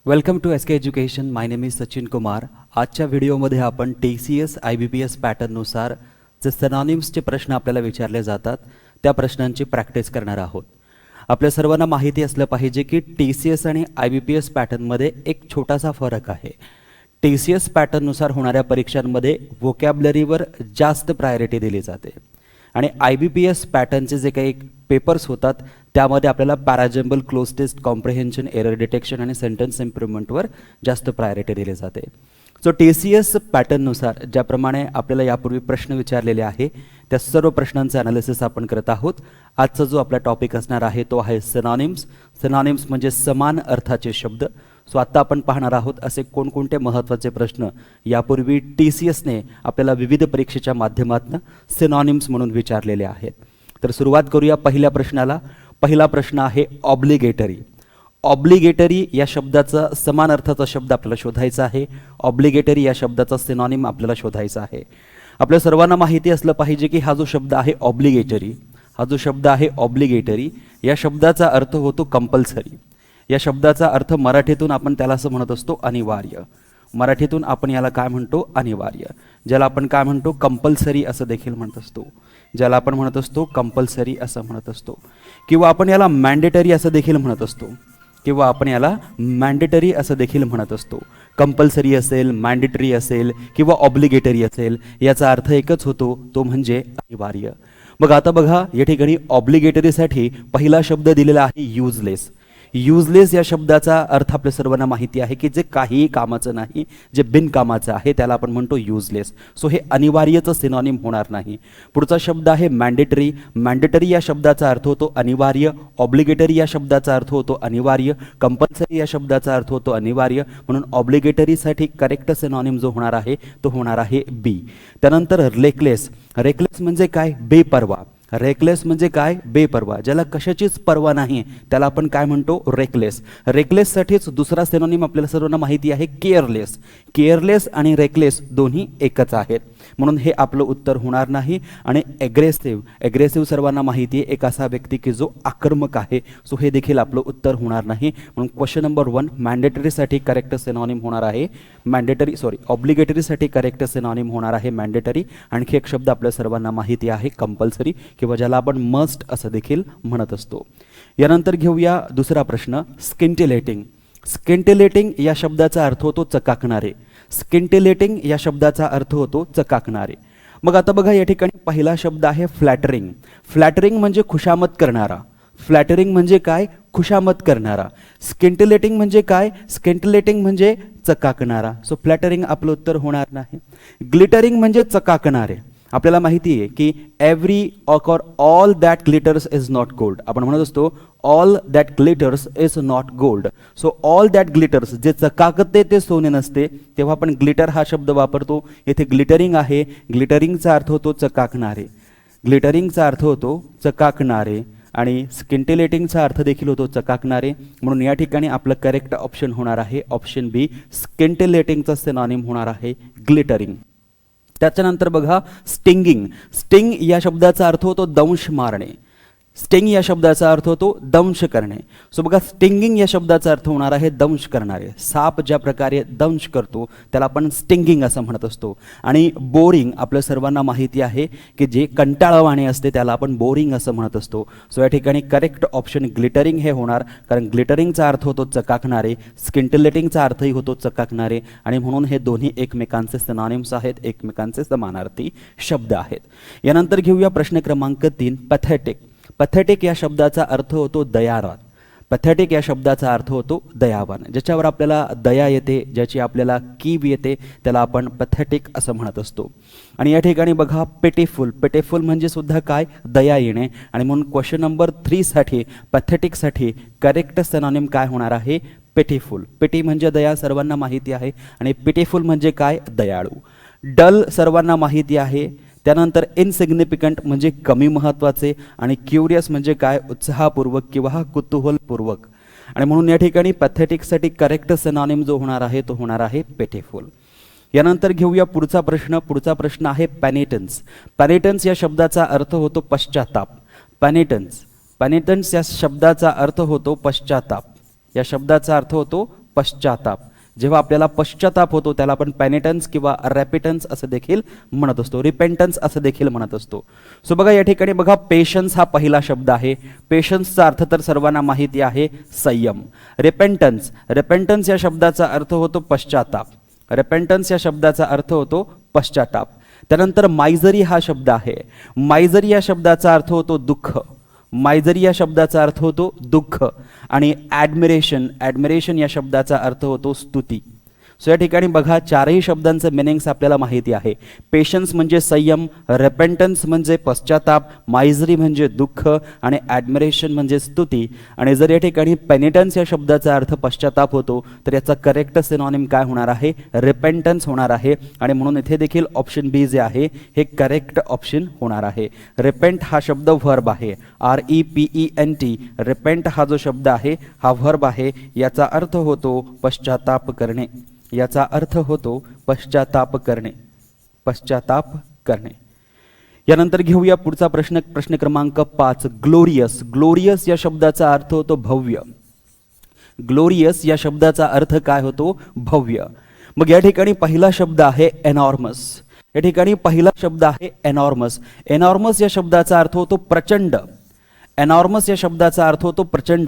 Welcome to S K education. My name is Sachin Kumar. आजच्या व्हिडिओमध्ये आपण TCS IBPS पॅटर्ननुसार जे सिनॉनिम्सचे प्रश्न आपल्याला विचारले जातात त्या प्रश्नांची प्रॅक्टिस करणार आहोत. आपल्या सर्वांना माहिती असलं पाहिजे की TCS आणि IBPS पॅटर्नमध्ये एक छोटासा फरक आहे. TCS पॅटर्ननुसार होणाऱ्या परीक्षांमध्ये व्होकॅब्लरीवर जास्त प्रायोरिटी दिली जाते आणि IBPS पॅटर्नचे जे काही पेपर्स होतात त्यामध्ये आपल्याला parajumble, cloze test, comprehension, error detection आणि सेंटेन्स इम्प्रूव्हमेंटवर जास्त प्रायोरिटी दिली जाते. सो TCS पॅटर्ननुसार ज्याप्रमाणे आपल्याला यापूर्वी प्रश्न विचारलेले आहे त्या सर्व प्रश्नांचं ॲनालिसिस आपण करत आहोत. आजचा जो आपला टॉपिक असणार आहे तो आहे सिनॉनिम्स. सिनॉनिम्स म्हणजे समान अर्थाचे शब्द. सो आत्ता आपण पाहणार आहोत असे कोणकोणते महत्त्वाचे प्रश्न यापूर्वी TCSने आपल्याला विविध परीक्षेच्या माध्यमातून सिनॉनिम्स म्हणून विचारलेले आहेत. तर सुरुवात करूया पहिल्या प्रश्नाला. पहिला प्रश्न आहे ऑब्लिगेटरी. ऑब्लिगेटरी या शब्दाचा समान अर्थाचा शब्द आपल्याला शोधायचा आहे. ऑब्लिगेटरी या शब्दाचा सिनॉनिम आपल्याला शोधायचा आहे. आपल्या सर्वांना माहिती असलं पाहिजे की हा जो शब्द आहे ऑब्लिगेटरी, हा जो शब्द आहे ऑब्लिगेटरी या शब्दाचा अर्थ होतो कंपल्सरी. या शब्दाचा अर्थ मराठीतून आपण त्याला असं म्हणत असतो अनिवार्य. मराठीतून आपण याला काय म्हणतो? अनिवार्य. ज्याला आपण काय म्हणतो? कंपल्सरी असं देखील म्हणत असतो. ज्याला आपण म्हणत असतो कंपल्सरी असं म्हणत असतो. किंवा आपण याला मॅन्डेटरी असं देखील म्हणत असतो. किंवा आपण याला मॅन्डेटरी असं देखील म्हणत असतो. कंपल्सरी असेल, मॅन्डेटरी असेल किंवा ऑब्लिगेटरी असेल याचा अर्थ एकच होतो, तो म्हणजे अनिवार्य. मग आता बघा या ठिकाणी ऑब्लिगेटरीसाठी पहिला शब्द दिलेला आहे युजलेस. युजलेस या शब्दाचा अर्थ आपल्या सर्वांना माहिती आहे की जे काहीही कामाचं नाही, जे बिनकामाचं आहे त्याला आपण म्हणतो युजलेस. सो हे अनिवार्यचं सिनॉनिम होणार नाही. पुढचा शब्द आहे मॅन्डेटरी. मॅन्डेटरी या शब्दाचा अर्थ होतो अनिवार्य. ऑब्लिगेटरी या शब्दाचा अर्थ होतो अनिवार्य. कंपल्सरी या शब्दाचा अर्थ होतो अनिवार्य. म्हणून ऑब्लिगेटरीसाठी करेक्ट सिनॉनिम जो होणार आहे तो होणार आहे बी. त्यानंतर रेकलेस. रेकलेस म्हणजे काय? बेपर्वा. रेकलेस म्हणजे काय? बेपर्वा. ज्याला कशाचीच पर्वा नाही त्याला आपण काय म्हणतो? रेकलेस. रेकलेससाठीच दुसरा सिनॉनिम आपल्याला सर्वांना माहिती आहे केअरलेस. केअरलेस आणि रेकलेस दोन्ही एकच आहेत, म्हणून हे आपलं उत्तर होणार नाही. आणि ॲग्रेसिव्ह. ॲग्रेसिव्ह सर्वांना माहिती आहे एक असा व्यक्ती की जो आक्रमक आहे. सो हे देखील आपलं उत्तर होणार नाही. म्हणून क्वेश्चन नंबर 1 मॅन्डेटरीसाठी करेक्ट सिनॉनिम होणार आहे ऑब्लिगेटरीसाठी करेक्ट सिनॉनिम होणार आहे मॅन्डेटरी. आणखी एक शब्द आपल्या सर्वांना माहिती आहे कंपल्सरी किंवा ज्याला आपण मस्ट असं देखील म्हणत असतो. यानंतर घेऊया दुसरा प्रश्न स्किंटिलेटिंग. स्किंटिलेटिंग या शब्दाचा अर्थ होतो चकाकणारे. स्किंटिलेटिंग या शब्दाचा अर्थ होतो चकाकणारे. मग आता बघा या ठिकाणी पहिला शब्द आहे फ्लॅटरिंग. फ्लॅटरिंग म्हणजे खुशामत करणारा. फ्लॅटरिंग म्हणजे काय? खुशामत करणारा. स्किंटिलेटिंग म्हणजे काय? स्किंटिलेटिंग म्हणजे चकाकणारा. सो फ्लॅटरिंग आपलं उत्तर होणार नाही. ग्लिटरिंग म्हणजे चकाकणारे. आपल्याला माहिती आहे की every or all that glitters is not gold. आपण म्हणत असतो all that glitters is not gold. So all that glitters जे चकाकते ते सोने नसते, तेव्हा आपण ग्लिटर हा शब्द वापरतो. येथे ग्लिटरिंग आहे. ग्लिटरिंगचा अर्थ होतो चकाकणारे. ग्लिटरिंगचा अर्थ होतो चकाकणारे आणि स्किंटिलेटिंगचा अर्थ देखील होतो चकाकणारे. म्हणून या ठिकाणी आपलं करेक्ट ऑप्शन होणार आहे ऑप्शन बी. स्किंटिलेटिंगचा सिनॉनिम होणार आहे ग्लिटरिंग. त्याच्यानंतर बघा स्टिंगिंग. स्टिंग या शब्दाचा अर्थ होतो दंश मारणे. स्टिंग या शब्दाचा अर्थ होतो दंश करणे. सो बघा स्टिंगिंग या शब्दाचा अर्थ होणार आहे दंश करणारे. साप ज्या प्रकारे दंश करतो त्याला आपण स्टिंगिंग असं म्हणत असतो. आणि बोरिंग आपल्या सर्वांना माहिती आहे की जे कंटाळवाणे असते त्याला आपण बोरिंग असं म्हणत असतो. सो या ठिकाणी करेक्ट ऑप्शन ग्लिटरिंग हे होणार, कारण ग्लिटरिंगचा अर्थ होतो चकाकणारे, स्किंटिलेटिंगचा अर्थही होतो चकाकणारे आणि म्हणून हे दोन्ही एकमेकांचे सिनॉनिम्स आहेत, एकमेकांचे समानार्थी शब्द आहेत. यानंतर घेऊया प्रश्न क्रमांक 3 पॅथेटिक. पॅथेटिक या शब्दाचा अर्थ होतो दयावान. पॅथेटिक या शब्दाचा अर्थ होतो दयावान. ज्याच्यावर आपल्याला दया येते, ज्याची आपल्याला कीव येते त्याला आपण पॅथेटिक असं म्हणत असतो. आणि या ठिकाणी बघा पिटिफुल. पिटिफुल म्हणजे सुद्धा काय? दया येणे. आणि म्हणून क्वेश्चन नंबर 3 साठी पॅथेटिकसाठी करेक्ट सिनॉनिम काय होणार आहे? पिटिफुल. पिटी म्हणजे दया सर्वांना माहिती आहे आणि पिटिफुल म्हणजे काय? दयाळू. डल सर्वांना माहिती आहे. त्यानंतर इनसिग्निफिकंट म्हणजे कमी महत्त्वाचे आणि क्युरियस म्हणजे काय? उत्साहपूर्वक किंवा कुतूहलपूर्वक. आणि म्हणून या ठिकाणी पॅथेटिकसाठी करेक्ट सिनॉनिम जो होणार आहे तो होणार आहे पिटिफुल. यानंतर घेऊया पुढचा प्रश्न. पुढचा प्रश्न आहे पेनिटन्स. पेनिटन्स या शब्दाचा अर्थ होतो पश्चाताप. पेनिटन्स. पेनिटन्स या शब्दाचा अर्थ होतो पश्चाताप. या शब्दाचा अर्थ होतो पश्चाताप. जेव्हा आपल्याला पश्चाताप होतो त्याला आपण पेनिटन्स किंवा रेपिटन्स असं देखील म्हणत असतो, रिपेंटन्स असं देखील म्हणत असतो. सो बघा या ठिकाणी बघा पेशन्स हा पहिला शब्द आहे. पेशन्सचा अर्थ तर सर्वांना माहिती आहे, संयम. रिपेंटन्स, रिपेंटन्स या शब्दाचा अर्थ होतो पश्चाताप. रिपेंटन्स या शब्दाचा अर्थ होतो पश्चाताप. त्यानंतर मायजरी हा शब्द आहे. मायजरी या शब्दाचा अर्थ होतो दुःख. मायजरी या शब्दाचा अर्थ होतो दुःख. आणि ॲडमिरेशन, ॲडमिरेशन या शब्दाचा अर्थ होतो स्तुती. सो या ठिकाणी बघा चारही शब्दांचं मिनिंग्स आपल्याला माहिती आहे. पेशन्स म्हणजे संयम, रेपेंटन्स म्हणजे पश्चाताप, मायजरी म्हणजे दुःख आणि ॲडमिरेशन म्हणजे स्तुती. आणि जर या ठिकाणी पेनिटन्स या शब्दाचा अर्थ पश्चाताप होतो तर याचा करेक्ट सिनॉनिम काय होणार आहे, रिपेंटन्स होणार आहे. आणि म्हणून इथे देखील ऑप्शन बी जे आहे हे करेक्ट ऑप्शन होणार आहे. रिपेंट हा शब्द व्हर्ब आहे, REPENT. रिपेंट हा जो शब्द आहे हा व्हर्ब आहे. याचा अर्थ होतो पश्चाताप करणे. याचा अर्थ होतो पश्चाताप करणे, पश्चाताप करणे. यानंतर घेऊया पुढचा प्रश्न, प्रश्न क्रमांक 5. ग्लोरियस. ग्लोरियस या शब्दाचा अर्थ होतो भव्य. ग्लोरियस या शब्दाचा अर्थ काय होतो, भव्य. मग या ठिकाणी पहिला शब्द आहे एनॉर्मस. या ठिकाणी पहिला शब्द आहे एनॉर्मस. एनॉर्मस या शब्दाचा अर्थ होतो प्रचंड. एनॉर्मस या शब्दाचा अर्थ होतो प्रचंड.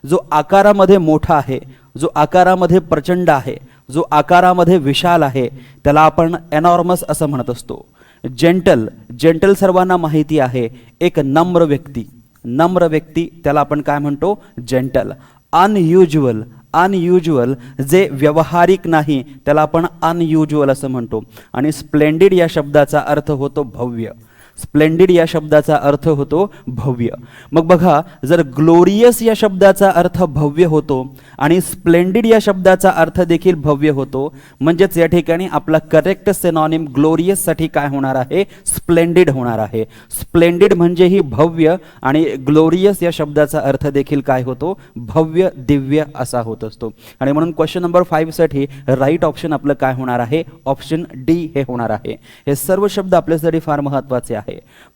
जो आकारामध्ये मोठा आहे, जो आकारामध्ये प्रचंड आहे, जो आकारामध्ये विशाल आहे त्याला आपण एनॉर्मस असं म्हणत असतो. जेंटल, जेंटल सर्वांना माहिती आहे, एक नम्र व्यक्ती. नम्र व्यक्ती त्याला आपण काय म्हणतो, जेंटल. अनयुज्युअल, अनयुज्युअल जे व्यवहारिक नाही त्याला आपण अनयुज्युअल असं म्हणतो. आणि स्प्लेंडिड या शब्दाचा अर्थ होतो भव्य. स्प्लेंडिड या शब्दाचा अर्थ होतो भव्य. मग बघा जर ग्लोरियस या शब्दाचा अर्थ भव्य होतो आणि स्प्लेंडिड या शब्दाचा अर्थ देखील भव्य होतो, म्हणजेच या ठिकाणी आपला करेक्ट सिनॉनिम ग्लोरियससाठी काय होणार आहे, स्प्लेंडिड होणार आहे. स्प्लेंडिड म्हणजे ही भव्य आणि ग्लोरियस या शब्दाचा अर्थ देखील काय होतो, भव्य दिव्य असा होत असतो. आणि म्हणून क्वेश्चन नंबर 5 साठी राईट ऑप्शन आपलं काय होणार आहे, ऑप्शन डी हे होणार आहे. हे सर्व शब्द आपल्यासाठी फार महत्त्वाचे आहेत.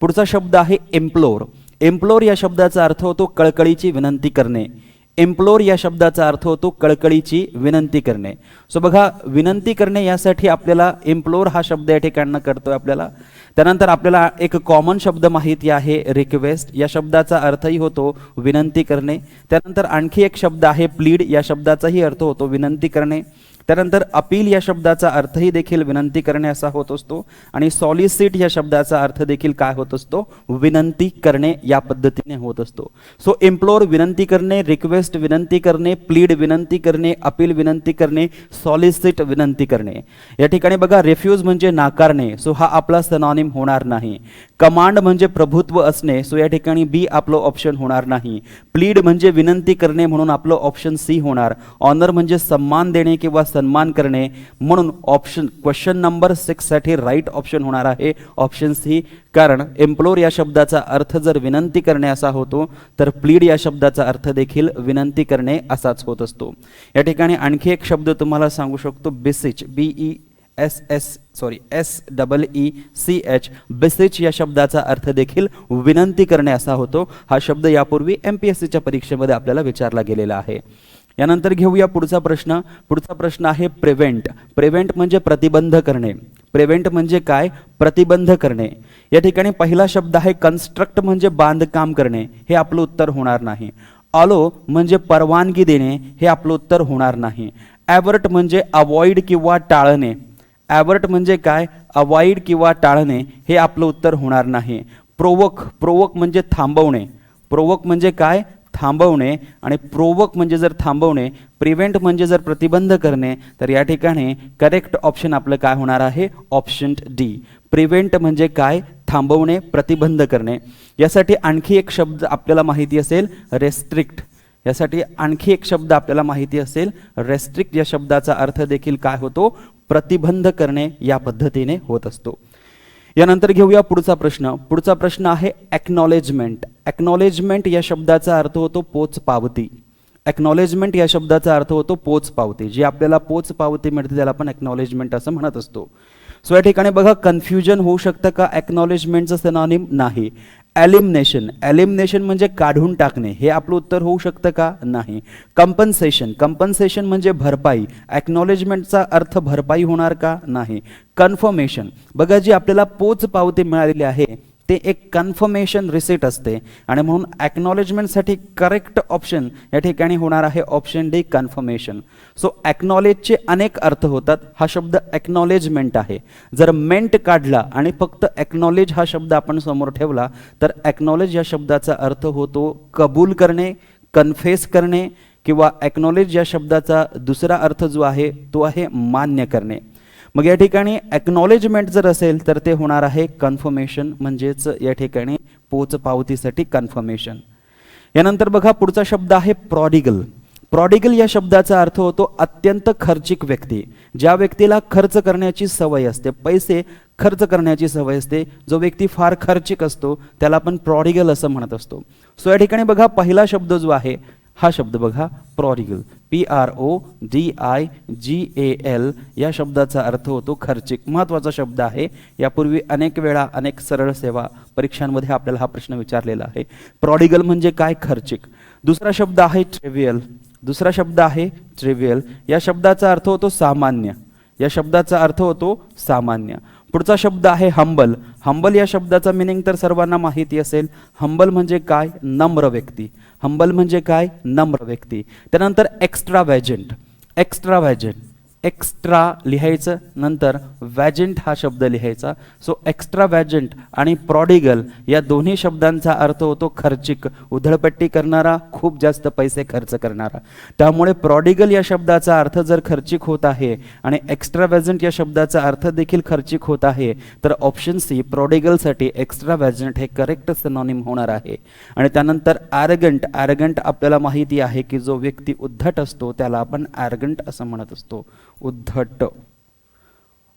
पुढचा शब्द आहे इम्प्लोर. इम्प्लोर या शब्दाचा अर्थ होतो कळकळीची विनंती करणे. इम्प्लोर या शब्दाचा अर्थ होतो कळकळीची विनंती करणे. सो बघा विनंती करणे यासाठी आपल्याला इम्प्लोर हा शब्द या ठिकाणी करतोय आपल्याला. त्यानंतर आपल्याला एक कॉमन शब्द माहिती आहे रिक्वेस्ट. या शब्दाचा अर्थही होतो विनंती करणे. त्यानंतर आणखी एक शब्द आहे प्लीड. या शब्दाचाही अर्थ होतो विनंती करणे. त्यानंतर अपील या शब्दाचा अर्थही देखील विनंती करणे असा होत असतो. आणि सॉलिसिट या शब्दाचा अर्थ देखील काय होत असतो, विनंती करणे या पद्धतीने होत असतो. सो इम्प्लोर विनंती करणे, रिक्वेस्ट विनंती करणे, प्लीड विनंती करणे, अपील विनंती करणे, सॉलिसिट विनंती करणे. या ठिकाणी बघा रिफ्यूज म्हणजे नाकारणे, सो हा आपला सिनॉनिम होणार नाही. कमांड म्हणजे प्रभुत्व असणे, सो या ठिकाणी बी आपलं ऑप्शन होणार नाही. प्लीड म्हणजे विनंती करणे म्हणून आपलं ऑप्शन सी होणार. ऑनर म्हणजे सन्मान देणे किंवा सन्मान करणे, म्हणून ऑप्शन क्वेश्चन नंबर 6 साठी राईट ऑप्शन होणार आहे ऑप्शन सी. कारण इम्प्लोर या शब्दाचा अर्थ जर विनंती करणे असा होतो तर प्लीड या शब्दाचा अर्थ देखील विनंती करणे असाच होत असतो. या ठिकाणी आणखी एक शब्द तुम्हाला सांगू शकतो, बेसिच. BESSECH. बेसिच या शब्दाचा अर्थ देखील विनंती करणे असा होतो. हा शब्द यापूर्वी MPSCच्या परीक्षेमध्ये आपल्याला विचारला गेलेला आहे. यानंतर घेऊया पुढचा प्रश्न. पुढचा प्रश्न आहे प्रिव्हेंट. प्रिव्हेंट म्हणजे प्रतिबंध करणे. प्रिव्हेंट म्हणजे काय, प्रतिबंध करणे. या ठिकाणी पहिला शब्द आहे कन्स्ट्रक्ट म्हणजे बांधकाम करणे, हे आपलं उत्तर होणार नाही. अलो म्हणजे परवानगी देणे, हे आपलं उत्तर होणार नाही. ॲवर्ट म्हणजे अवॉइड किंवा टाळणे. ॲवर्ट म्हणजे काय, अवॉइड किंवा टाळणे, हे आपलं उत्तर होणार नाही. प्रोवोक, प्रोवोक म्हणजे थांबवणे. प्रोवोक म्हणजे काय, थांबवणे. आणि प्रोवोक म्हणजे जर थांबवणे, प्रिव्हेंट म्हणजे जर प्रतिबंध करणे, तर या ठिकाणी करेक्ट ऑप्शन आपलं काय होणार आहे, ऑप्शन डी. प्रिव्हेंट म्हणजे काय, थांबवणे, प्रतिबंध करणे. यासाठी आणखी एक शब्द आपल्याला माहिती असेल, रेस्ट्रिक्ट. यासाठी आणखी एक शब्द आपल्याला माहिती असेल, रेस्ट्रिक्ट. या शब्दाचा अर्थ देखील काय होतो, प्रतिबंध करणे या पद्धतीने होत असतो. यानंतर घेऊया पुढचा प्रश्न. पुढचा प्रश्न आहे एक्नॉलेजमेंट. एक्नॉलेजमेंट या शब्दाचा अर्थ होतो पोच पावती. एक्नॉलेजमेंट या शब्दाचा अर्थ होतो पोच पावती. जी आपल्याला पोच पावती मिळते त्याला आपण एक्नॉलेजमेंट असं म्हणत असतो. सो या ठिकाणी बघा कन्फ्युजन होऊ शकतं का, एक्नॉलेजमेंटचं सिनॉनिम नाही. एलिमिनेशन, एलिमिनेशन म्हणजे काढून टाकणे, हे आपलं उत्तर होऊ शकतं का? नाही. कंपन्सेशन, कंपन्सेशन म्हणजे भरपाई, ॲक्नॉलेजमेंटचा अर्थ भरपाई होणार का? नाही. कन्फर्मेशन, बघा जी आपल्याला पोच पावती मिळालेली आहे ते एक कन्फर्मेशन रिसिट असते आणि म्हणून ॲक्नॉलेजमेंटसाठी करेक्ट ऑप्शन या ठिकाणी होणार आहे ऑप्शन डी, कन्फर्मेशन. सो ॲक्नॉलेजचे अनेक अर्थ होतात, हा शब्द ॲक्नॉलेजमेंट आहे. जर मेंट काढला आणि फक्त ॲक्नॉलेज हा शब्द आपण समोर ठेवला तर ॲक्नॉलेज या शब्दाचा अर्थ होतो कबूल करणे, कन्फेस करणे, किंवा ॲक्नॉलेज या शब्दाचा दुसरा अर्थ जो आहे तो आहे मान्य करणे. मग या ठिकाणी ॲक्नॉलेजमेंट जर असेल तर ते होणार आहे कन्फर्मेशन, म्हणजेच या ठिकाणी पोच पावतीसाठी कन्फर्मेशन. यानंतर बघा पुढचा शब्द आहे प्रॉडिगल. प्रॉडिगल या शब्दाचा अर्थ होतो अत्यंत खर्चिक व्यक्ती, ज्या व्यक्तीला खर्च करण्याची सवय असते, पैसे खर्च करण्याची सवय असते, जो व्यक्ती फार खर्चिक असतो त्याला आपण प्रॉडिगल असं म्हणत असतो. सो या ठिकाणी बघा पहिला शब्द जो आहे हा शब्द बघा प्रॉडिगल, PRODIGAL या शब्दाचा अर्थ होतो खर्चिक. महत्त्वाचा शब्द आहे, यापूर्वी अनेक वेळा अनेक सरळ सेवा परीक्षांमध्ये आपल्याला हा प्रश्न विचारलेला आहे. प्रॉडिगल म्हणजे काय? खर्चिक. दुसरा शब्द आहे ट्रिवियल, दुसरा शब्द आहे ट्रिवियल, या शब्दाचा अर्थ होतो सामान्य, या शब्दाचा अर्थ होतो सामान्य. पुढचा शब्द आहे हंबल. हंबल या शब्दाचा मिनिंग तर सर्वांना माहिती असेल. हंबल म्हणजे काय? नम्र व्यक्ती. हंबल म्हणजे काय? नम्र व्यक्ती. त्यानंतर एक्स्ट्राव्हॅजंट, एक्स्ट्राव्हॅजंट, एक्स्ट्रा लिहायचं, नंतर व्हॅजंट हा शब्द लिहायचा. सो एक्स्ट्राव्हॅजंट आणि प्रॉडिगल या दोन्ही शब्दांचा अर्थ होतो खर्चिक, उधळपट्टी करणारा, खूप जास्त पैसे खर्च करणारा. त्यामुळे प्रॉडिगल या शब्दाचा अर्थ जर खर्चिक होत आहे आणि एक्स्ट्राव्हॅजंट या शब्दाचा अर्थ देखील खर्चिक होत आहे तर ऑप्शन सी प्रॉडिगलसाठी एक्स्ट्राव्हॅजंट हे करेक्ट सिनॉनिम होणार आहे. आणि त्यानंतर ॲरगंट, ॲरगंट आपल्याला माहिती आहे की जो व्यक्ती उद्धट असतो त्याला आपण ॲरगंट असं म्हणत असतो, उद्धट,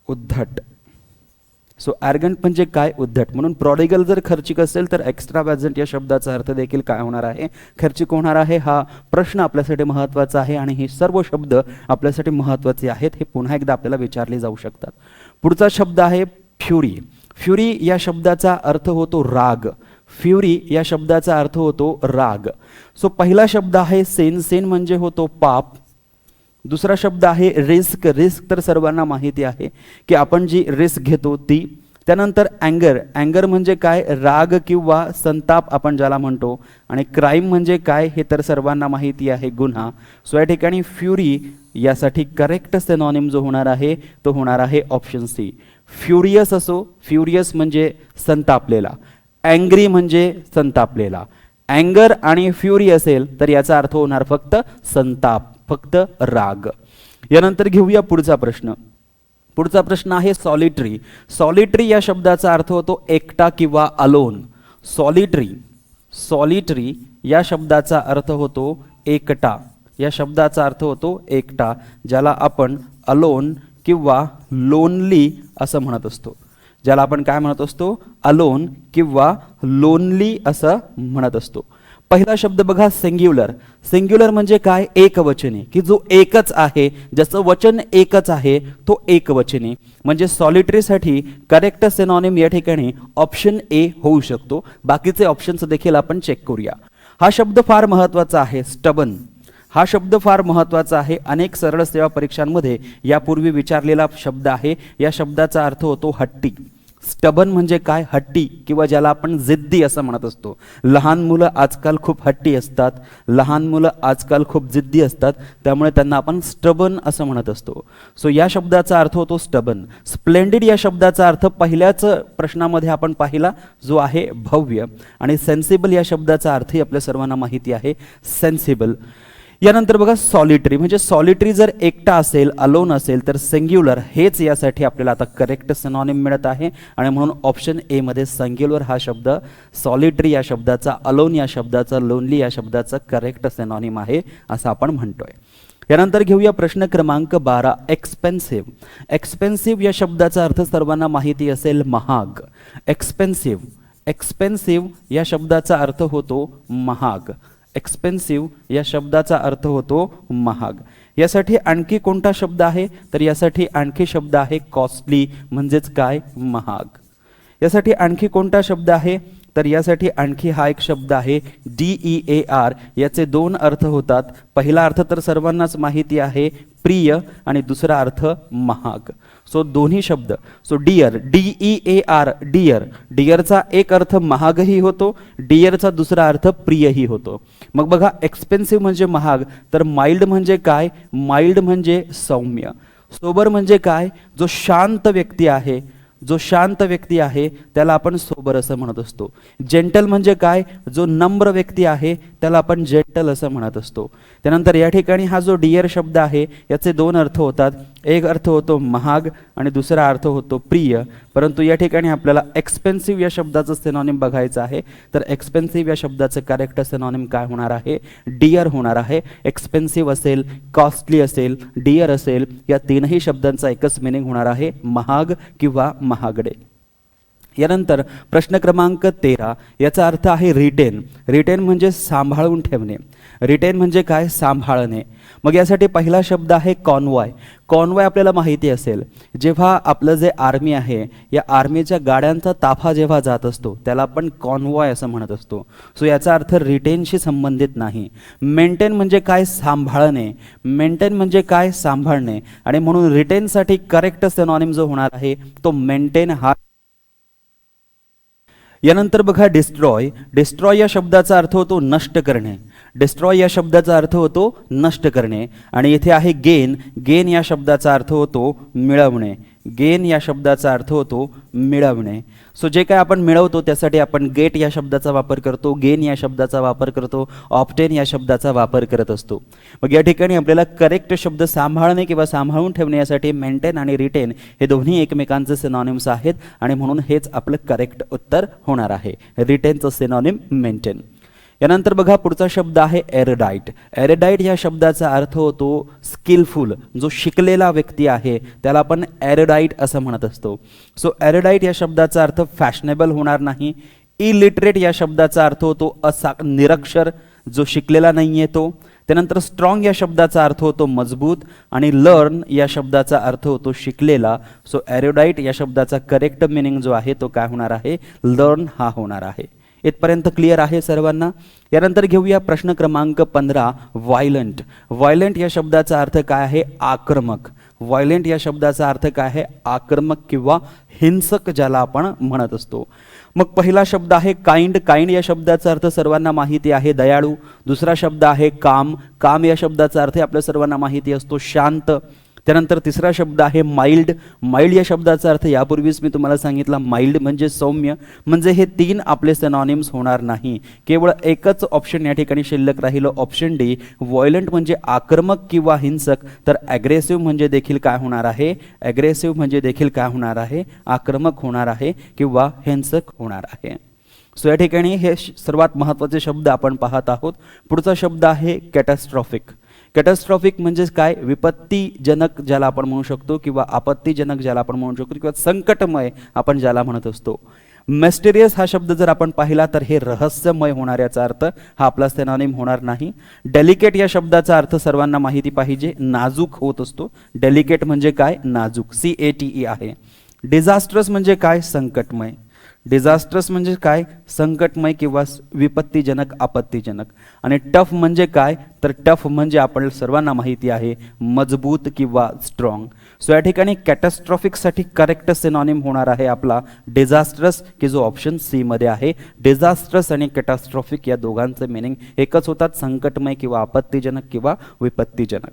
उद्धट. सो ॲरगंट म्हणजे काय? उद्धट. म्हणून प्रॉडिगल जर खर्चिक असेल तर एक्स्ट्राव्हॅजंट या शब्दाचा अर्थ देखील काय होणार आहे? खर्चिक होणार आहे. हा प्रश्न आपल्यासाठी महत्त्वाचा आहे आणि हे सर्व शब्द आपल्यासाठी महत्त्वाचे आहेत, हे पुन्हा एकदा आपल्याला विचारले जाऊ शकतात. पुढचा शब्द आहे फ्युरी. फ्युरी या शब्दाचा अर्थ होतो राग. फ्युरी या शब्दाचा अर्थ होतो राग. सो पहिला शब्द आहे सेन, सेन म्हणजे होतो पाप. दुसरा शब्द आहे रिस्क, रिस्क तर सर्वांना माहिती आहे की आपण जी रिस्क घेतो ती. त्यानंतर अँगर, अँगर म्हणजे काय? राग किंवा संताप आपण ज्याला म्हणतो. आणि क्राईम म्हणजे काय हे तर सर्वांना माहिती आहे, गुन्हा. सो या ठिकाणी फ्युरी यासाठी करेक्ट सिनॉनिम जो होणार आहे तो होणार आहे ऑप्शन सी, फ्युरियस असो, फ्युरियस म्हणजे संतापलेला, अँग्री म्हणजे संतापलेला. अँगर आणि फ्युरी असेल तर याचा अर्थ होणार फक्त संताप, फक्त राग. यानंतर घेऊया पुढचा प्रश्न. पुढचा प्रश्न आहे सॉलिटरी. सॉलिटरी या शब्दाचा अर्थ होतो एकटा किंवा अलोन. सॉलिटरी, सॉलिटरी या शब्दाचा अर्थ होतो एकटा, या शब्दाचा अर्थ होतो एकटा, ज्याला आपण अलोन किंवा लोनली असं म्हणत असतो, ज्याला आपण काय म्हणत असतो? अलोन किंवा लोनली असं म्हणत असतो. पहिला शब्द बघा सिंग्युलर. सिंग्युलर म्हणजे काय? एकवचनी, की जो एकच आहे, ज्याचं वचन एकच आहे तो एकवचनी. म्हणजे सॉलिटरीसाठी करेक्ट सिनॉनिम या ठिकाणी ऑप्शन ए होऊ शकतो. बाकीचे ऑप्शन्स देखील आपण चेक करूया. हा शब्द फार महत्त्वाचा आहे, स्टबन. हा शब्द फार महत्त्वाचा आहे, अनेक सरळ सेवा परीक्षांमध्ये यापूर्वी विचारलेला शब्द आहे. या शब्दाचा अर्थ होतो हट्टी. स्टबन म्हणजे काय? हट्टी किंवा ज्याला आपण जिद्दी असं म्हणत असतो. लहान मुलं आजकाल खूप हट्टी असतात, लहान मुलं आजकाल खूप जिद्दी असतात, त्यामुळे त्यांना आपण स्टबन असं म्हणत असतो. सो या शब्दाचा अर्थ होतो स्टबन. स्प्लेंडिड या शब्दाचा अर्थ पहिल्याच प्रश्नामध्ये आपण पाहिला जो आहे भव्य. आणि सेन्सिबल या शब्दाचा अर्थही आपल्या सर्वांना माहिती आहे, सेन्सिबल. यानंतर बघा सॉलिटरी. म्हणजे सॉलिटरी जर एकटा असेल, अलोन असेल तर सिंग्युलर हेच यासाठी आपल्याला आता करेक्ट सिनॉनिम मिळत आहे. आणि म्हणून ऑप्शन ए मध्ये सिंग्युलर हा शब्द सॉलिटरी या शब्दाचा, अलोन या शब्दाचा, लोनली या शब्दाचा करेक्ट सिनॉनिम आहे असं आपण म्हणतोय. यानंतर घेऊया प्रश्न क्रमांक 12, एक्सपेन्सिव्ह. एक्सपेन्सिव्ह या शब्दाचा अर्थ सर्वांना माहिती असेल, महाग. एक्सपेन्सिव्ह, एक्सपेन्सिव्ह या शब्दाचा अर्थ होतो महाग. एक्सपेन्सिव्ह या शब्दाचा अर्थ होतो महाग. यासाठी आणखी कोणता शब्द आहे तर यासाठी आणखी शब्द आहे कॉस्टली, म्हणजेच काय? महाग. यासाठी आणखी कोणता शब्द आहे? तर यासाठी आणखी हा एक शब्द आहे DEAR. याचे दोन अर्थ होतात. पहिला अर्थ तर सर्वांनाच माहिती आहे, प्रिय, आणि दुसरा अर्थ महाग. सो दोन्ही शब्द, सो डिअर, DEAR, डिअर, डिअरचा एक अर्थ महागही होतो, डिअरचा दुसरा अर्थ प्रियही होतो. मग बघा, एक्सपेन्सिव्ह म्हणजे महाग, तर माइल्ड म्हणजे काय? माइल्ड म्हणजे सौम्य. सोबर म्हणजे काय? जो शांत व्यक्ती आहे, जो शांत व्यक्ती आहे त्याला आपण सोबर असं म्हणत असतो. जेंटल म्हणजे काय? जो नम्र व्यक्ती आहे त्याला आपण जेंटल असं म्हणत असतो. त्यानंतर या ठिकाणी हा जो डिअर शब्द आहे याचे दोन अर्थ होतात. एक अर्थ होतो महाग आणि दुसरा अर्थ होतो प्रिय. परंतु या ठिकाणी आपल्याला एक्सपेन्सिव्ह या शब्दाचं सिनॉनिम बघायचं आहे. तर एक्सपेन्सिव्ह या शब्दाचं करेक्ट सिनॉनिम काय होणार आहे? डिअर होणार आहे. एक्सपेन्सिव्ह असेल, कॉस्टली असेल, डिअर असेल, या तीनही शब्दांचा एकच मिनिंग होणार आहे, महाग किंवा महागडे. यानंतर प्रश्न क्रमांक 13, याचा अर्थ आहे रिटेन. रिटेन म्हणजे सांभाळून ठेवणे. रिटेन म्हणजे काय? सांभाळणे. मग यासाठी पहिला शब्द आहे कॉन्वॉय. कॉन्वॉय आपल्याला माहिती असेल, जेव्हा आपलं जे आर्मी आहे या आर्मीच्या गाड्यांचा ताफा जेव्हा जात असतो त्याला आपण कॉन्वॉय असं म्हणत असतो. सो याचा अर्थ रिटेनशी संबंधित नाही. मेंटेन म्हणजे काय? सांभाळणे. मेंटेन म्हणजे काय? सांभाळणे. आणि म्हणून रिटेनसाठी करेक्ट सिनॉनिम जो होणार आहे तो मेंटेन हा. यानंतर बघा डिस्ट्रॉय. डिस्ट्रॉय या शब्दाचा अर्थ होतो नष्ट करणे. डिस्ट्रॉय या शब्दाचा अर्थ होतो नष्ट करणे. आणि इथे आहे गेन. गेन या शब्दाचा अर्थ होतो मिळवणे. गेन या शब्दाचा अर्थ होतो मिळवणे. सो जे काय आपण मिळवतो त्यासाठी आपण गेट या शब्दाचा वापर करतो, गेन या शब्दाचा वापर करतो, ऑब्टेन या शब्दाचा वापर करत असतो. मग या ठिकाणी आपल्याला करेक्ट शब्द सांभाळणे किंवा सांभाळून ठेवणे यासाठी मेंटेन आणि रिटेन हे दोन्ही एकमेकांचे सिनॉनिम्स आहेत आणि म्हणून हेच आपलं करेक्ट उत्तर होणार आहे. रिटेनचं सिनॉनिम मेंटेन. यानंतर बघा पुढचा शब्द आहे एरडाईट. एरडाईट या शब्दाचा अर्थ होतो स्किलफुल. जो शिकलेला व्यक्ती आहे त्याला आपण एरडाईट असं म्हणत असतो. सो एरडाईट या शब्दाचा अर्थ फॅशनेबल होणार नाही. इलिटरेट या शब्दाचा अर्थ होतो निरक्षर, जो शिकलेला नाही आहे तो. त्यानंतर स्ट्रॉंग या शब्दाचा अर्थ होतो मजबूत. आणि लर्न या शब्दाचा अर्थ होतो शिकलेला. सो एरडाईट या शब्दाचा करेक्ट मिनिंग जो आहे तो काय होणार आहे? लर्न हा होणार आहे. इथपर्यंत क्लिअर आहे सर्वांना? यानंतर घेऊया प्रश्न क्रमांक 15, व्हायलंट. व्हायलंट या शब्दाचा अर्थ काय आहे? आक्रमक. व्हायलंट या शब्दाचा अर्थ काय आहे? आक्रमक किंवा हिंसक, ज्याला आपण म्हणत असतो. मग पहिला शब्द आहे काइंड. काइंड या शब्दाचा अर्थ सर्वांना माहिती आहे, दयाळू. दुसरा शब्द आहे काम. काम या शब्दाचा अर्थ आपल्या सर्वांना माहिती असतो, शांत. त्यानंतर तिसरा शब्द आहे माइल्ड. माइल्ड या शब्दाचा अर्थ यापूर्वीच मी तुम्हाला सांगितला, माइल्ड म्हणजे सौम्य. म्हणजे हे तीन आपले सिनॉनिम्स होणार नाही. केवळ एकच ऑप्शन या ठिकाणी शिल्लक राहिलं, ऑप्शन डी. व्हायलंट म्हणजे आक्रमक किंवा हिंसक. तर ॲग्रेसिव्ह म्हणजे देखील काय होणार आहे? ॲग्रेसिव्ह म्हणजे देखील काय होणार आहे? आक्रमक होणार आहे किंवा हिंसक होणार आहे. सो या ठिकाणी हे सर्वात महत्त्वाचे शब्द आपण पाहत आहोत. पुढचा शब्द आहे कॅटॅस्ट्रॉफिक. कॅटॅस्ट्रॉफिक म्हणजे काय? विपत्तीजनक ज्याला आपण म्हणू शकतो किंवा आपत्तीजनक ज्याला आपण म्हणू शकतो किंवा संकटमय आपण ज्याला म्हणत असतो. मिस्टेरियस हा शब्द जर आपण पाहिला तर हे रहस्यमय होणार, याचा अर्थ हा आपला सिनॉनिम होणार नाही. डेलिकेट या शब्दाचा अर्थ सर्वांना माहिती पाहिजे, नाजूक होत असतो. डेलिकेट म्हणजे काय? नाजूक, CATE आहे. डिझास्ट्रस म्हणजे काय? संकटमय. डिझास्ट्रस म्हणजे काय? संकटमय किंवा विपत्तीजनक, आपत्तीजनक. आणि टफ म्हणजे काय? तर टफ म्हणजे आपण सर्वांना माहिती आहे, मजबूत किंवा स्ट्रॉंग. सो या ठिकाणी कॅटॅस्ट्रॉफिकसाठी करेक्ट सिनॉनिम होणार आहे आपला डिझास्ट्रस, की जो ऑप्शन सी मध्ये आहे. डिझास्ट्रस आणि कॅटॅस्ट्रॉफिक या दोघांचे मिनिंग एकच होतात, संकटमय किंवा आपत्तीजनक किंवा विपत्तीजनक.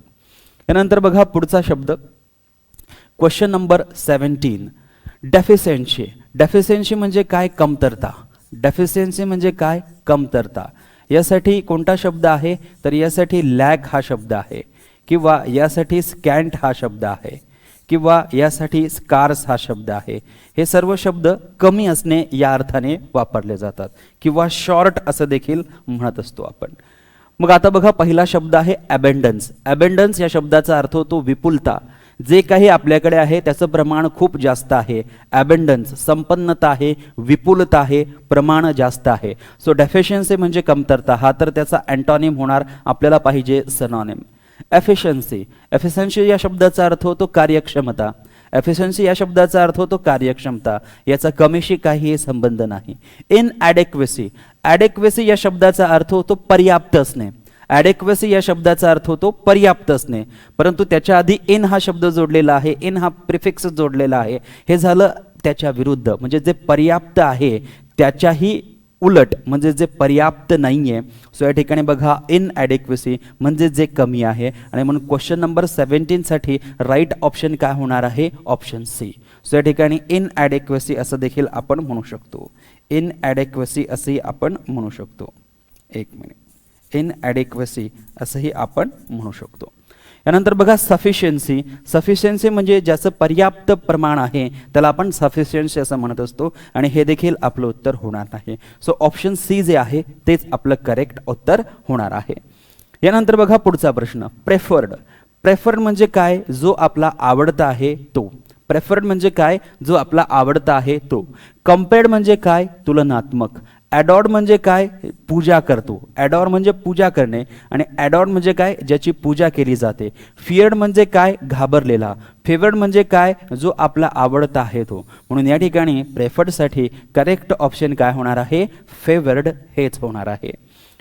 यानंतर बघा पुढचा शब्द, क्वेश्चन नंबर 17, डेफिशियन्सी. डेफिशियन्सी म्हणजे काय? कमतरता. डेफिशियन्सी म्हणजे काय? कमतरता. यासाठी कोणता शब्द आहे? तर यासाठी लॅक हा शब्द आहे, किंवा यासाठी स्कॅन्ट हा शब्द आहे, किंवा यासाठी स्कार्स हा शब्द आहे. हे सर्व शब्द कमी असणे या अर्थाने वापरले जातात, किंवा शॉर्ट असं देखील म्हणत असतो आपण. मग आता बघा पहिला शब्द आहे अबेंडन्स. अबेंडन्स या शब्दाचा अर्थ होतो विपुलता. जे काही आपल्याकडे आहे त्याचं प्रमाण खूप जास्त आहे. अबेंडन्स संपन्नता आहे, विपुलता आहे, प्रमाण जास्त आहे. सो डेफिशियन्सी म्हणजे कमतरता, हा तर त्याचा अँटॉनिम होणार, आपल्याला पाहिजे सिनॉनिम. एफिशियन्सी. एफिशियन्सी या शब्दाचा अर्थ होतो कार्यक्षमता. एफिशियन्सी या शब्दाचा अर्थ होतो कार्यक्षमता, याचा कमीशी काही संबंध नाही. इनॲडेक्वेसी, ॲडेक्वेसी या शब्दाचा अर्थ होतो पर्याप्त असणे. ॲडेक्वेसी या शब्दाचा अर्थ होतो पर्याप्त असणे, परंतु त्याच्या आधी इन हा शब्द जोडलेला आहे, इन हा प्रिफिक्स जोडलेला आहे. हे झालं त्याच्या विरुद्ध, म्हणजे जे पर्याप्त आहे त्याच्याही उलट, म्हणजे जे पर्याप्त नाही आहे. सो या ठिकाणी बघा इनॲडेक्वेसी म्हणजे जे कमी आहे, आणि म्हणून क्वेश्चन नंबर 17साठी राईट ऑप्शन काय होणार आहे, ऑप्शन सी. सो या ठिकाणी इनॲडेक्वेसी असं देखील आपण म्हणू शकतो. इनॲडेक्वेसी असंही आपण म्हणू शकतो. एक मिनिट, इनॲडेक्वेसी असंही आपण म्हणू तो. यानंतर बघा सफिशियन्सी. सफिशियन्सी म्हणजे ज्याचं पर्याप्त प्रमाण आहे त्याला आपण सफिशियन्सी असं म्हणत असतो, आणि हे देखील आपलं उत्तर होणार नाही. सो ऑप्शन सी जे आहे तेच आपलं करेक्ट उत्तर होणार आहे. यानंतर बघा पुढचा प्रश्न, प्रेफर्ड. प्रेफर्ड म्हणजे काय, जो आपला आवडता आहे तो. प्रेफर्ड म्हणजे काय, जो आपला आवडता आहे तो. कम्पेअर्ड म्हणजे काय, तुलनात्मक. ॲडॉर्ड म्हणजे काय, पूजा करतो. ॲडॉर म्हणजे पूजा करणे, आणि ॲडॉर्ड म्हणजे काय, ज्याची पूजा केली जाते. फिअर्ड म्हणजे काय, घाबरलेला. फेवर्ड म्हणजे काय, जो आपला आवडता आहे तो. म्हणून या ठिकाणी प्रेफर्डसाठी करेक्ट ऑप्शन काय होणार आहे, फेवर्ड हेच होणार आहे.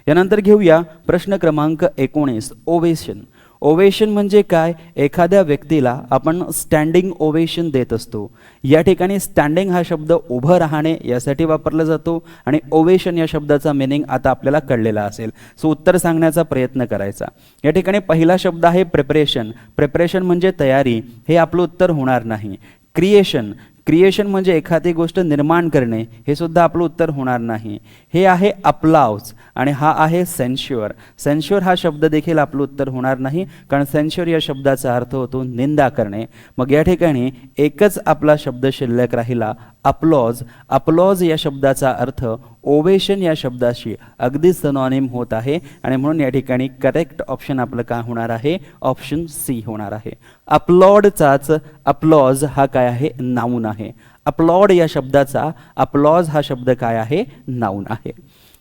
यानंतर घेऊया प्रश्न क्रमांक 19, ओवेशन. ओवेशन म्हणजे काय, एखाद्या व्यक्तीला आपण स्टँडिंग ओवेशन देत असतो. या ठिकाणी स्टँडिंग हा शब्द उभं राहणे यासाठी वापरला जातो, आणि ओवेशन या शब्दाचा मिनिंग आता आपल्याला कळलेला असेल. सो उत्तर सांगण्याचा प्रयत्न करायचा. या ठिकाणी पहिला शब्द आहे प्रिपरेशन. प्रिपरेशन म्हणजे तयारी, हे आपलं उत्तर होणार नाही. क्रिएशन. क्रिएशन म्हणजे एखादी गोष्ट निर्माण करणे, हे सुद्धा आपलं उत्तर होणार नाही. हे आहे अप्लाउज, आणि हा आहे सेन्श्युअर. सेन्श्युअर हा शब्द देखील आपलं उत्तर होणार नाही, कारण सेन्श्युअर या शब्दाचा अर्थ होतो निंदा करणे. मग या ठिकाणी एकच आपला शब्द शिल्लक राहिला, अप्लॉज. अप्लॉज या शब्दाचा अर्थ ओवेशन या शब्दाशी अगदी सिनॉनिम होत आहे, आणि म्हणून या ठिकाणी करेक्ट ऑप्शन आपलं काय होणार आहे, ऑप्शन सी होणार आहे. अपलॉडचाच अप्लॉज हा काय आहे, नाऊन आहे. अपलॉड या शब्दाचा अप्लॉज हा शब्द काय आहे, नाऊन आहे.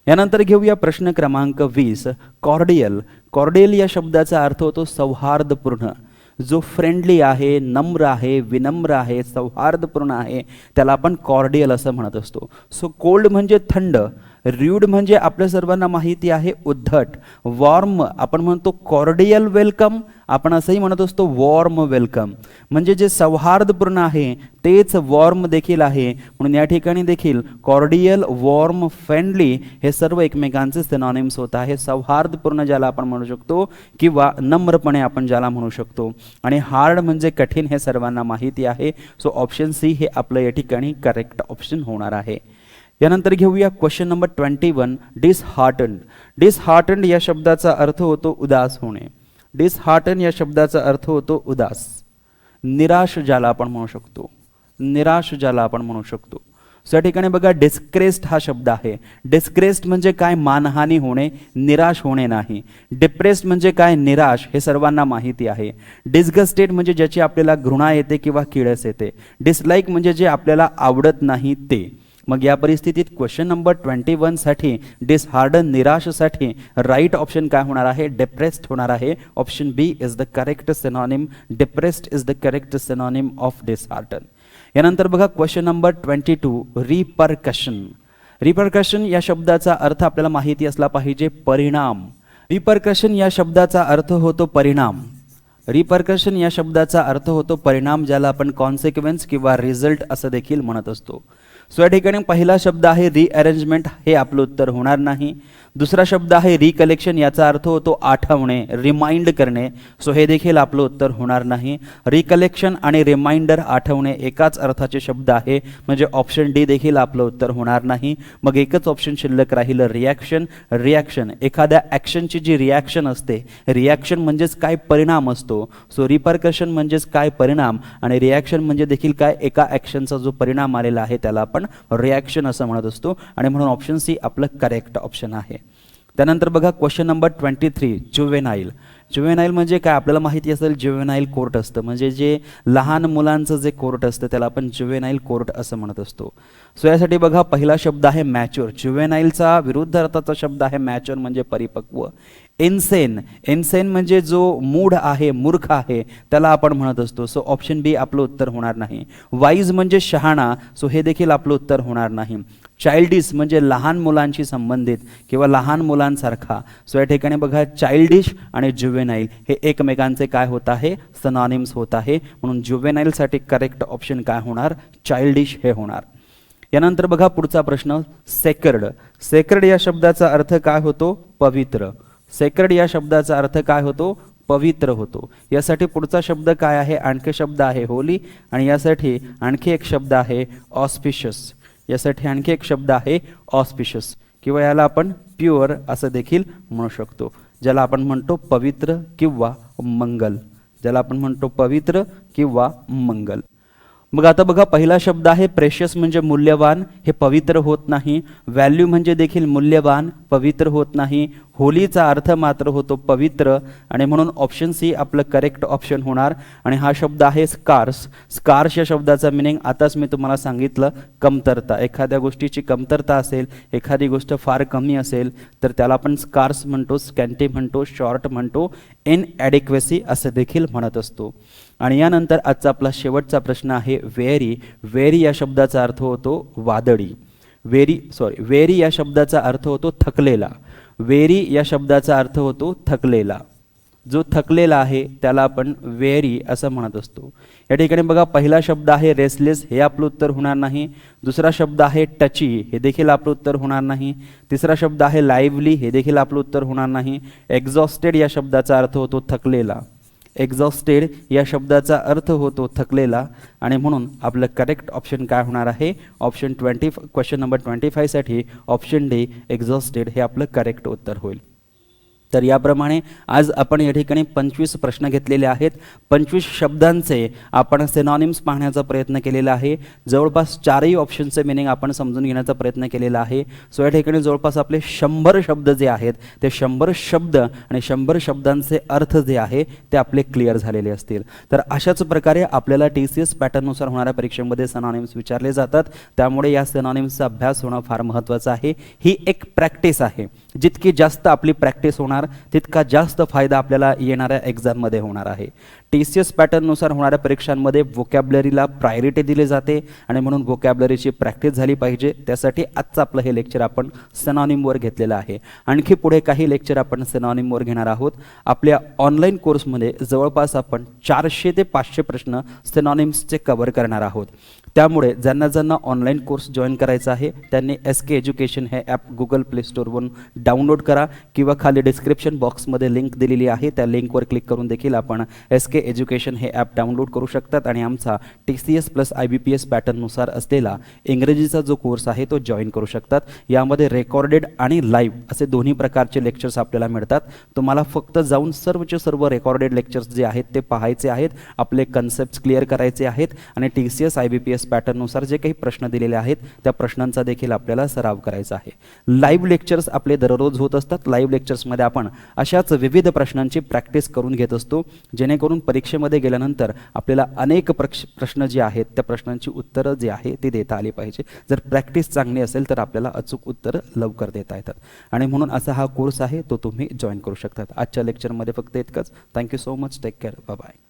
यानंतर घेऊया प्रश्न क्रमांक 20, कॉर्डियल. कॉर्डियल या शब्दाचा अर्थ होतो सौहार्दपूर्ण. जो फ्रेंडली आहे, नम्र आहे, विनम्र आहे, सौहार्दपूर्ण आहे, त्याला आपण कॉर्डियल असं म्हणत असतो. सो कोल्ड म्हणजे थंड. र्यूड म्हणजे आपल्या सर्वांना माहिती आहे उद्धट. वॉर्म आपण म्हणतो कॉर्डियल वेलकम, आपण असंही म्हणत असतो वॉर्म वेलकम. म्हणजे जे सौहार्दपूर्ण आहे तेच वॉर्म देखील आहे. म्हणून या ठिकाणी देखील कॉर्डियल, वॉर्म, फ्रेंडली हे सर्व एकमेकांचे सिनॉनिम्स होत आहे. सौहार्दपूर्ण ज्याला आपण म्हणू शकतो, किंवा नम्रपणे आपण ज्याला म्हणू शकतो, आणि हार्ड म्हणजे कठीण हे सर्वांना माहिती आहे. सो ऑप्शन सी हे आपलं या ठिकाणी करेक्ट ऑप्शन होणार आहे. यानंतर घेऊया क्वेश्चन नंबर 21, डिसहार्टन्ड. डिसहार्टन्ड या शब्दाचा अर्थ होतो उदास होणे. डिसहार्टन या शब्दाचा अर्थ होतो उदास, निराश ज्याला आपण म्हणू शकतो. निराश ज्याला आपण म्हणू शकतो. सो या ठिकाणी बघा डिस्क्रेस्ड हा शब्द आहे. डिस्क्रेस्ड म्हणजे काय, मानहानी होणे, निराश होणे नाही. डिप्रेस्ड म्हणजे काय, निराश, हे सर्वांना माहिती आहे. डिस्गस्टेड म्हणजे ज्याची आपल्याला घृणा येते किंवा किळस येते. डिसलाईक म्हणजे जे आपल्याला आवडत नाही ते. मग या परिस्थितीत क्वेश्चन नंबर 21 साठी डिसहार्डन, निराशसाठी राईट ऑप्शन काय होणार आहे, डिप्रेस्ड होणार आहे. Option B is the correct synonym. Depressed is the correct synonym of dishearten. यानंतर बघा क्वेश्चन नंबर 22, रिपरकशन. रिपरकशन या शब्दाचा अर्थ आपल्याला माहिती असला पाहिजे, परिणाम. रिपरकशन या शब्दाचा अर्थ होतो परिणाम. रिपरकशन या शब्दाचा अर्थ होतो परिणाम, ज्याला आपण कॉन्सिक्वेन्स किंवा रिझल्ट असं देखील म्हणत असतो. सो या ठिकाणी पहिला शब्द आहे रिअरेंजमेंट, हे आपलं उत्तर होणार नाही. दुसरा शब्द आहे रिकलेक्शन, याचा अर्थ होतो आठवणे, रिमाइंड करणे. सो हे देखील आपलं उत्तर होणार नाही. रिकलेक्शन आणि रिमाइंडर, आठवणे एकाच अर्थाचे शब्द आहे, म्हणजे ऑप्शन डी देखील आपलं उत्तर होणार नाही. मग एकच ऑप्शन शिल्लक राहिलं, रिॲक्शन. रिॲक्शन एखाद्या ॲक्शनची जी रिॲक्शन असते, रिॲक्शन म्हणजेच काय, परिणाम असतो. सो रिपरकशन म्हणजेच काय, परिणाम, आणि रिॲक्शन म्हणजे देखील काय, एका ॲक्शनचा जो परिणाम आलेला आहे त्याला आपण रिॲक्शन असं म्हणत असतो, आणि म्हणून ऑप्शन सी आपलं करेक्ट ऑप्शन आहे. त्यानंतर बघा क्वेश्चन नंबर 23, जुवेनाईल. जुवेनाईल म्हणजे काय, आपल्याला माहिती असेल जुवेनाईल कोर्ट असतं, म्हणजे जे लहान मुलांचं जे कोर्ट असतं त्याला आपण जुवेनाईल कोर्ट असं म्हणत असतो. सो यासाठी बघा पहिला शब्द आहे मॅच्युअर. जुवेनाईलचा विरुद्ध अर्थाचा शब्द आहे मॅच्युअर, म्हणजे परिपक्व. इन्सेन, इन्सेन म्हणजे जो मूढ आहे, मूर्ख आहे, त्याला आपण म्हणत असतो. सो ऑप्शन बी आपलं उत्तर होणार नाही. वाईज म्हणजे शहाणा, सो हे देखील आपलं उत्तर होणार नाही. चाइल्डिश म्हणजे लहान मुलांशी संबंधित किंवा लहान मुलांसारखा. सो या ठिकाणी बघा चाइल्डिश आणि जुवेनाईल हे एकमेकांचे काय होत आहे, सिनॉनिम्स होत आहे. म्हणून जुवेनाईलसाठी करेक्ट ऑप्शन काय होणार, चाइल्डिश हे होणार. यानंतर बघा पुढचा प्रश्न, सेक्रड. सेक्रड या शब्दाचा अर्थ काय होतो, पवित्र. सेक्रड या शब्दाचा अर्थ काय होतो, पवित्र होतो. यासाठी पुढचा शब्द काय आहे, आणखी शब्द आहे होली, आणि यासाठी आणखी एक शब्द आहे ऑस्पिशियस. यासाठी आणखी एक शब्द आहे ऑस्पिशियस, किंवा याला आपण प्युअर असं देखील म्हणू शकतो, ज्याला आपण म्हणतो पवित्र किंवा मंगल, ज्याला आपण म्हणतो पवित्र किंवा मंगल. मग आता बघा पहिला शब्द आहे प्रेशियस म्हणजे मूल्यवान, हे पवित्र होत नाही. व्हॅल्यू म्हणजे देखील मूल्यवान, पवित्र होत नाही. होलीचा अर्थ मात्र होतो पवित्र, आणि म्हणून ऑप्शन सी आपलं करेक्ट ऑप्शन होणार. आणि हा शब्द आहे स्कार्स. स्कार्स या शब्दाचा मिनिंग आताच मी तुम्हाला सांगितलं, कमतरता. एखाद्या गोष्टीची कमतरता असेल, एखादी गोष्ट फार कमी असेल तर त्याला आपण स्कार्स म्हणतो, स्कॅन्टी म्हणतो, शॉर्ट म्हणतो, इनॲडिक्वेसी असं देखील म्हणत असतो. आणि यानंतर आजचा आपला शेवटचा प्रश्न आहे वेरी. वेरी या शब्दाचा अर्थ होतो वादळी. वेरी या शब्दाचा अर्थ होतो थकलेला. वेरी या शब्दाचा अर्थ होतो थकलेला. जो थकलेला आहे त्याला आपण वेरी असं म्हणत असतो. या ठिकाणी बघा पहिला शब्द आहे रेसलेस, हे आपलं उत्तर होणार नाही. दुसरा शब्द आहे टची, हे देखील आपलं उत्तर होणार नाही. तिसरा शब्द आहे लाईव्हली, हे देखील आपलं उत्तर होणार नाही. एक्झॉस्टेड या शब्दाचा अर्थ होतो थकलेला. एक्झॉस्टेड या शब्दाचा अर्थ होतो थकलेला, आणि म्हणून आपलं करेक्ट ऑप्शन काय होणार आहे, ऑप्शन 20, क्वेश्चन नंबर 25 साठी ऑप्शन डी एक्झॉस्टेड हे आपलं करेक्ट उत्तर होईल. तर याप्रमाणे आज आपण या ठिकाणी 25 प्रश्न घेतलेले आहेत. 25 शब्दांचे आपण सिनॉनिम्स पाहण्याचा प्रयत्न केलेला आहे. जवळपास 4ही ऑप्शनचे मिनिंग आपण समजून घेण्याचा प्रयत्न केलेला आहे. सो या ठिकाणी जवळपास आपले 100 शब्द जे आहेत ते 100 शब्द आणि 100 शब्दांचे अर्थ जे आहे ते आपले क्लिअर झालेले असतील. तर अशाच प्रकारे आपल्याला TCS पॅटर्ननुसार होणाऱ्या परीक्षेमध्ये सिनॉनिम्स विचारले जातात. त्यामुळे या सिनॉनिम्सचा अभ्यास होणं फार महत्त्वाचं आहे. ही एक प्रॅक्टिस आहे. जितकी जास्त आपली प्रॅक्टिस होणार तितका जास्त फायदा आपल्याला येणाऱ्या एक्झाममध्ये होणार आहे. TCS पॅटर्ननुसार होणाऱ्या परीक्षांमध्ये व्होकॅब्लरीला प्रायोरिटी दिली जाते, आणि म्हणून व्होकॅब्लरीची प्रॅक्टिस झाली पाहिजे. त्यासाठी आजचं आपलं हे लेक्चर आपण सिनॉनिमवर घेतलेलं आहे. आणखी पुढे काही लेक्चर आपण सिनॉनिमवर घेणार आहोत. आपल्या ऑनलाईन कोर्समध्ये जवळपास आपण 400 ते 500 प्रश्न सिनॉनिम्सचे कव्हर करणार आहोत. त्यामुळे ज्यांना ऑनलाईन कोर्स जॉईन करायचा आहे त्यांनी SK एज्युकेशन हे ॲप गुगल प्ले स्टोअरवरून डाउनलोड करा, किंवा खाली डिस्क्रिप्शन बॉक्समध्ये लिंक दिलेली आहे, त्या लिंकवर क्लिक करून देखील आपण SK एज्युकेशन हे ॲप डाउनलोड करू शकतात आणि आमचा TCS प्लस IBPS पॅटर्ननुसार असलेला इंग्रजीचा जो कोर्स आहे तो जॉईन करू शकतात. यामध्ये रेकॉर्डेड आणि लाईव्ह असे दोन्ही प्रकारचे लेक्चर्स आपल्याला मिळतात. तुम्हाला फक्त जाऊन सर्वचे सर्व रेकॉर्डेड लेक्चर्स जे आहेत ते पाहायचे आहेत, आपले कन्सेप्ट्स क्लिअर करायचे आहेत, आणि TCS IBPS पॅटर्ननुसार जे काही प्रश्न दिलेले आहेत त्या प्रश्नांचा देखील आपल्याला सराव करायचा आहे. लाईव्ह लेक्चर्स आपले दररोज होत असतात. लाईव्ह लेक्चर्समध्ये आपण अशाच विविध प्रश्नांची प्रॅक्टिस करून घेत असतो, जेणेकरून परीक्षेमध्ये गेल्यानंतर आपल्याला अनेक प्रश्न जे आहेत त्या प्रश्नांची उत्तरं जे आहे ती देता आली पाहिजे. जर प्रॅक्टिस चांगली असेल तर आपल्याला अचूक उत्तरं लवकर देता येतात, आणि म्हणून असा हा कोर्स आहे तो तुम्ही जॉईन करू शकतात. आजच्या लेक्चरमध्ये फक्त इतकंच. Thank you so much. Take care. Bye bye.